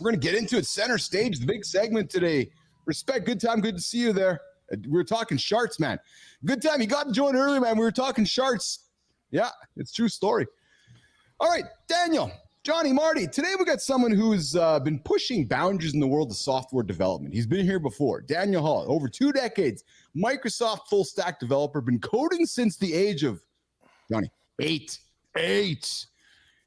We're going to get into it. Center stage, the big segment today. Respect, good time, good to see you there. We were talking sharks, man. Good time. You got to join early, man. We were talking sharks. Yeah, it's a true story. All right, Daniel, Johnny, Marty. Today we got someone who's been pushing boundaries in the world of software development. He's been here before. Daniel Hall, over 2 decades, Microsoft full stack developer, been coding since the age of, Johnny, 8.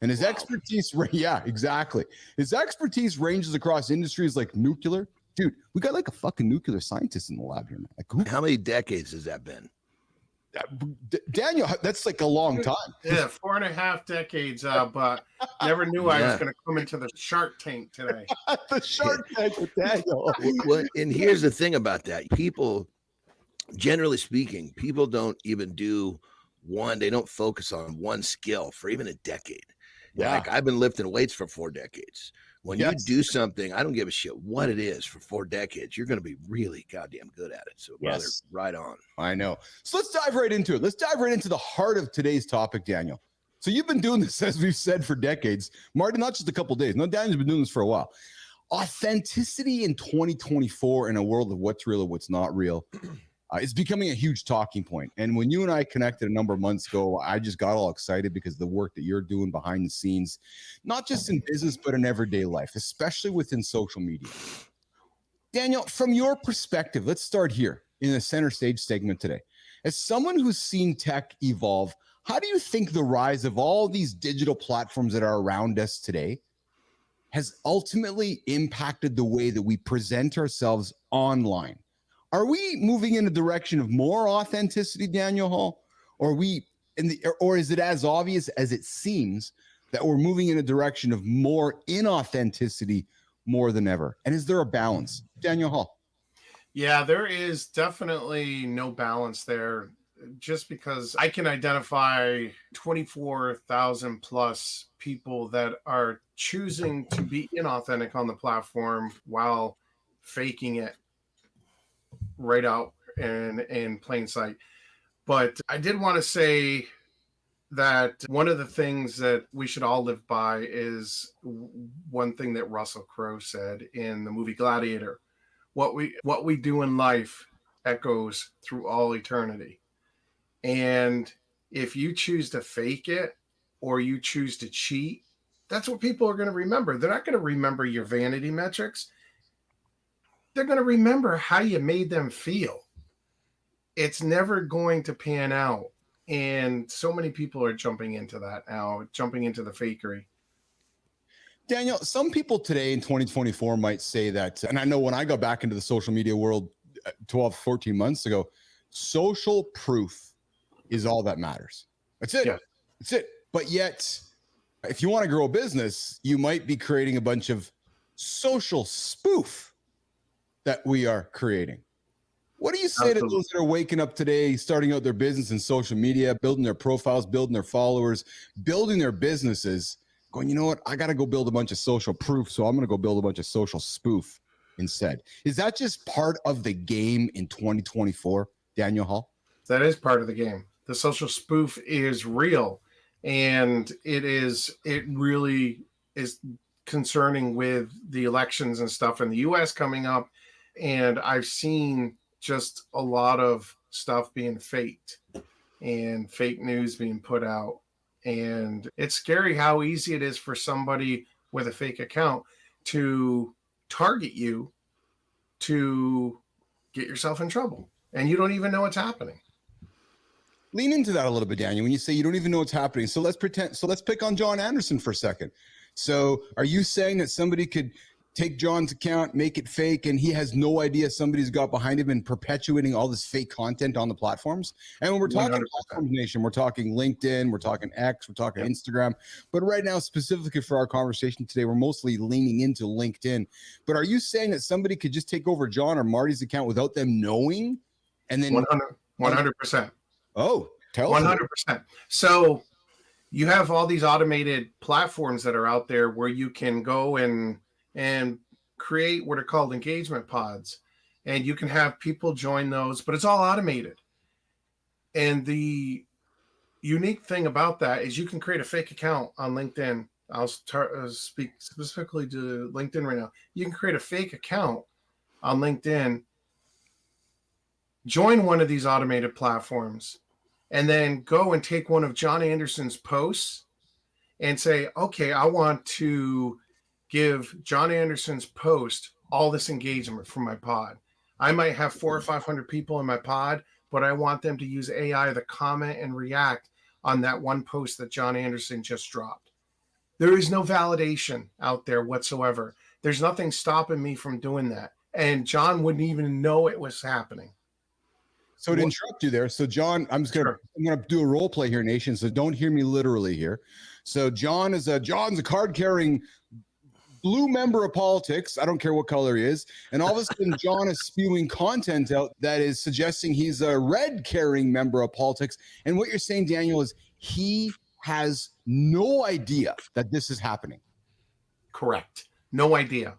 And his expertise, yeah, exactly. His expertise ranges across industries like nuclear. Dude, we got like a fucking nuclear scientist in the lab here, man. Like, how many decades has that been? Daniel, that's like a long time. Yeah, 4.5 decades, but never knew I was going to come into the Shark Tank today. The Shark Tank with Daniel. Well, and here's the thing about that. People, generally speaking, people don't even do one. They don't focus on one skill for even a decade. Yeah. Like I've been lifting weights for 4 decades. When you do something, I don't give a shit what it is for 4 decades, you're going to be really goddamn good at it. So, brother, right on. I know. So let's dive right into it. Let's dive right into the heart of today's topic, Daniel. So you've been doing this, as we've said, for decades. Marty, not just a couple of days. No, Daniel's been doing this for a while. Authenticity in 2024 in a world of what's real and what's not real. It's becoming a huge talking point. And when you and I connected a number of months ago, I just got all excited because of the work that you're doing behind the scenes, not just in business, but in everyday life, especially within social media. Daniel, from your perspective, let's start here in the center stage segment today. As someone who's seen tech evolve, how do you think the rise of all these digital platforms that are around us today has ultimately impacted the way that we present ourselves online? Are we moving in a direction of more authenticity, Daniel Hall? Or is it as obvious as it seems that we're moving in a direction of more inauthenticity more than ever? And is there a balance? Daniel Hall. Yeah, there is definitely no balance there, just because I can identify 24,000 plus people that are choosing to be inauthentic on the platform while faking it right out in plain sight. But I did want to say that one of the things that we should all live by is one thing that Russell Crowe said in the movie Gladiator. What we do in life echoes through all eternity. And if you choose to fake it or you choose to cheat, that's what people are going to remember. They're not going to remember your vanity metrics. They're going to remember how you made them feel. It's never going to pan out. And so many people are jumping into that now, jumping into the fakery. Daniel, some people today in 2024 might say that, and I know when I got back into the social media world 12, 14 months ago, social proof is all that matters. That's it. Yeah. That's it. But yet, if you want to grow a business, you might be creating a bunch of social spoof that we are creating. What do you say to those that are waking up today, starting out their business in social media, building their profiles, building their followers, building their businesses, going, you know what, I got to go build a bunch of social proof, so I'm going to go build a bunch of social spoof instead. Is that just part of the game in 2024, Daniel Hall? That is part of the game. The social spoof is real, and it really is concerning with the elections and stuff in the U.S. coming up. And I've seen just a lot of stuff being faked and fake news being put out. And it's scary how easy it is for somebody with a fake account to target you to get yourself in trouble. And you don't even know what's happening. Lean into that a little bit, Daniel, when you say you don't even know what's happening. So let's pick on John Anderson for a second. So are you saying that somebody could take John's account, make it fake, and he has no idea somebody's got behind him and perpetuating all this fake content on the platforms? And when we're talking 100%. Platform Nation, we're talking LinkedIn, we're talking X, we're talking Instagram. But right now, specifically for our conversation today, we're mostly leaning into LinkedIn. But are you saying that somebody could just take over John or Marty's account without them knowing? And then 100%. Oh, tell us. 100%. So you have all these automated platforms that are out there where you can go and create what are called engagement pods, and you can have people join those, but it's all automated. And the unique thing about that is you can create a fake account on LinkedIn, I'll speak specifically to LinkedIn right now. You can create a fake account on LinkedIn, join one of these automated platforms, and then go and take one of John Anderson's posts and say, okay, I want to give John Anderson's post all this engagement from my pod. I might have 400 or 500 people in my pod, but I want them to use AI to comment and react on that one post that John Anderson just dropped. There is no validation out there whatsoever. There's nothing stopping me from doing that. And John wouldn't even know it was happening. So to interrupt you there, so John, I'm gonna do a role play here, Nation. So don't hear me literally here. So John's a card carrying blue member of politics. I don't care what color he is, and all of a sudden John is spewing content out that is suggesting he's a red carrying member of politics. And what you're saying, Daniel, is he has no idea that this is happening. Correct. No idea,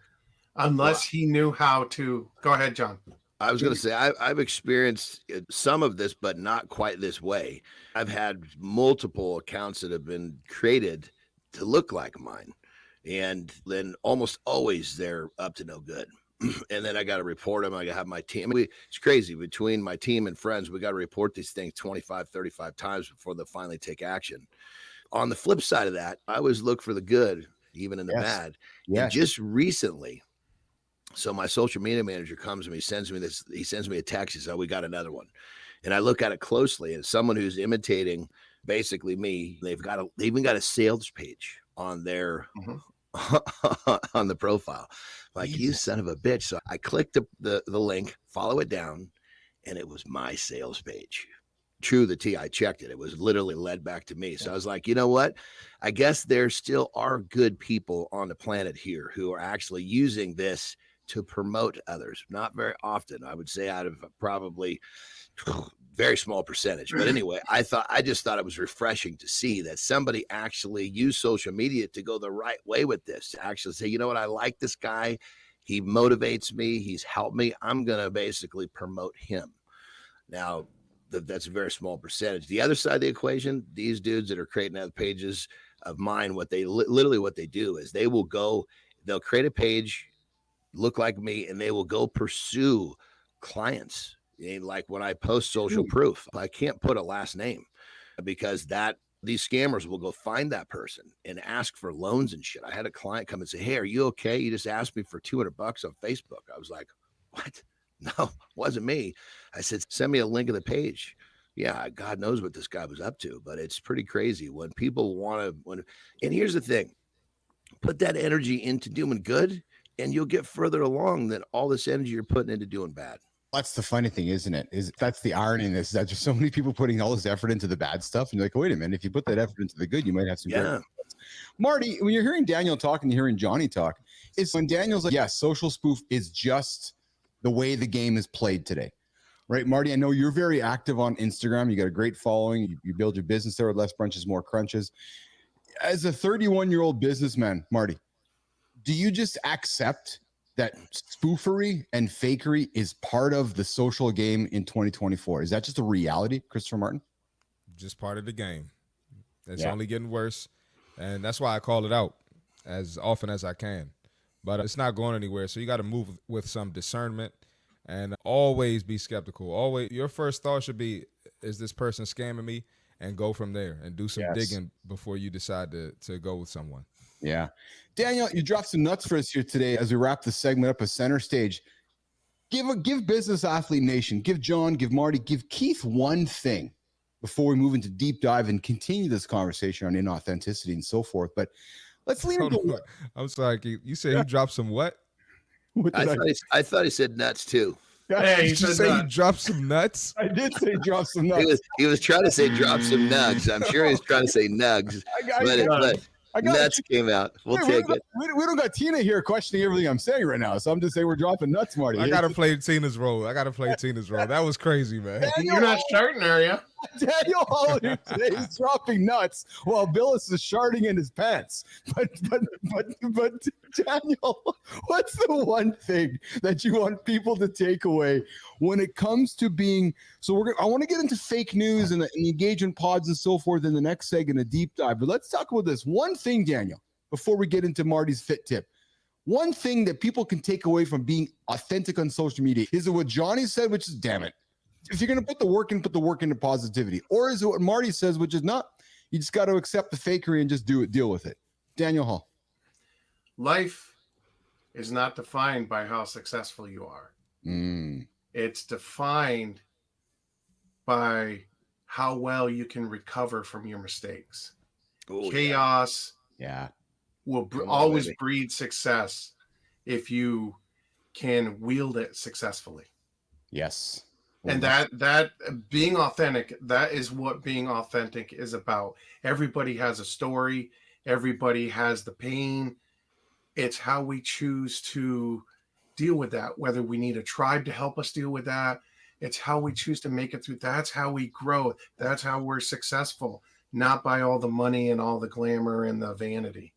unless he knew how to. Go ahead, John. I was going to say, I've experienced some of this, but not quite this way. I've had multiple accounts that have been created to look like mine. And then almost always they're up to no good. And then I got to report them. I have my team. It's crazy. Between my team and friends, we got to report these things 25, 35 times before they'll finally take action. On the flip side of that, I always look for the good, even in the bad. And just recently, so my social media manager comes to me, sends me a text. He says, "Oh, we got another one." And I look at it closely, and it's someone who's imitating basically me. They even got a sales page on their on the profile. Like, you son of a bitch. So I clicked the link, follow it down, and it was my sales page. True the T, I checked it. It was literally led back to me. So I was like, you know what? I guess there still are good people on the planet here who are actually using this to promote others. Not very often, I would say, out of probably very small percentage. But anyway, I just thought it was refreshing to see that somebody actually used social media to go the right way with this, to actually say, you know what, I like this guy. He motivates me. He's helped me. I'm going to basically promote him. Now, that's a very small percentage. The other side of the equation, these dudes that are creating other pages of mine, what they literally what they do is they'll create a page, look like me, and they will go pursue clients. And like when I post social proof, I can't put a last name because these scammers will go find that person and ask for loans and shit. I had a client come and say, "Hey, are you okay? You just asked me for $200 on Facebook." I was like, "What? No, wasn't me." I said, "Send me a link of the page." Yeah, God knows what this guy was up to, but it's pretty crazy when people and here's the thing, put that energy into doing good and you'll get further along than all this energy you're putting into doing bad. That's the funny thing, isn't it? That's the irony in this, that there's so many people putting all this effort into the bad stuff. And you're like, wait a minute, if you put that effort into the good, you might have some good. Marty, when you're hearing Daniel talk and you're hearing Johnny talk, it's when Daniel's like, yes, social spoof is just the way the game is played today. Right, Marty? I know you're very active on Instagram. You got a great following. You build your business there with less brunches, more crunches. As a 31-year-old businessman, Marty, do you just accept that spoofery and fakery is part of the social game in 2024? Is that just a reality, Christopher Martin? Just part of the game. It's only getting worse. And that's why I call it out as often as I can. But it's not going anywhere. So you got to move with some discernment and always be skeptical. Always, your first thought should be, is this person scamming me? And go from there and do some digging before you decide to go with someone. Yeah. Daniel, you dropped some nuts for us here today as we wrap the segment up at center stage. Give Business Athlete Nation, give John, give Marty, give Keith one thing before we move into deep dive and continue this conversation on inauthenticity and so forth. But let's lean into. I'm sorry, Keith. You said he dropped some what? I thought he said nuts too. Hey, did you say you dropped some nuts? I did say drop some nuts. He was trying to say drop some nugs. I'm sure he was trying to say nugs, but nuts came out. We'll take it. We don't got Tina here questioning everything I'm saying right now, so I'm just saying we're dropping nuts, Marty. I gotta play Tina's role. That was crazy, man. You're not starting, are you? Daniel Hollander today is dropping nuts while Billis is sharding in his pants. But Daniel, what's the one thing that you want people to take away when it comes to being? So I want to get into fake news and the engagement pods and so forth in the next segment, a deep dive. But let's talk about this one thing, Daniel. before we get into Marty's fit tip. One thing that people can take away from being authentic on social media, is it what Johnny said, which is, damn it, if you're going to put the work into positivity, or is it what Marty says, which is not, you just got to accept the fakery and just deal with it. Daniel Hall. Life is not defined by how successful you are. It's defined by how well you can recover from your mistakes. Chaos will always breed success if you can wield it successfully. Yes. And that being authentic, that is what being authentic is about. Everybody has a story. Everybody has the pain. It's how we choose to deal with that, whether we need a tribe to help us deal with that. It's how we choose to make it through. That's how we grow. That's how we're successful, not by all the money and all the glamour and the vanity.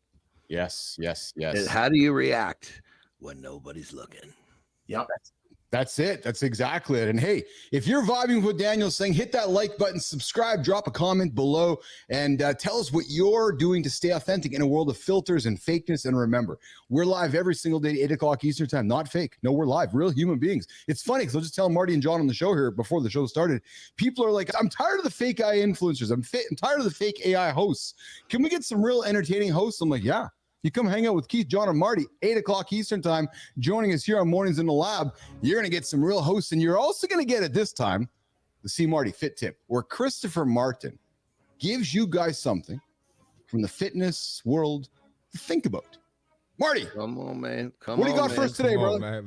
Yes. And how do you react when nobody's looking? Yep. That's it. That's exactly it. And hey, if you're vibing with what Daniel's saying, hit that like button, subscribe, drop a comment below, and tell us what you're doing to stay authentic in a world of filters and fakeness. And remember, we're live every single day, 8 o'clock Eastern time, not fake. No, we're live, real human beings. It's funny because I was just telling Marty and John on the show here before the show started, people are like, I'm tired of the fake AI influencers. I'm tired of the fake AI hosts. Can we get some real entertaining hosts? I'm like, yeah. You come hang out with Keith, John, and Marty, 8 o'clock Eastern time, joining us here on Mornings in the Lab. You're going to get some real hosts, and you're also going to get at this time the See Marty Fit Tip, where Christopher Martin gives you guys something from the fitness world to think about. Marty, Come on, man. What do you got for us today, brother? Man.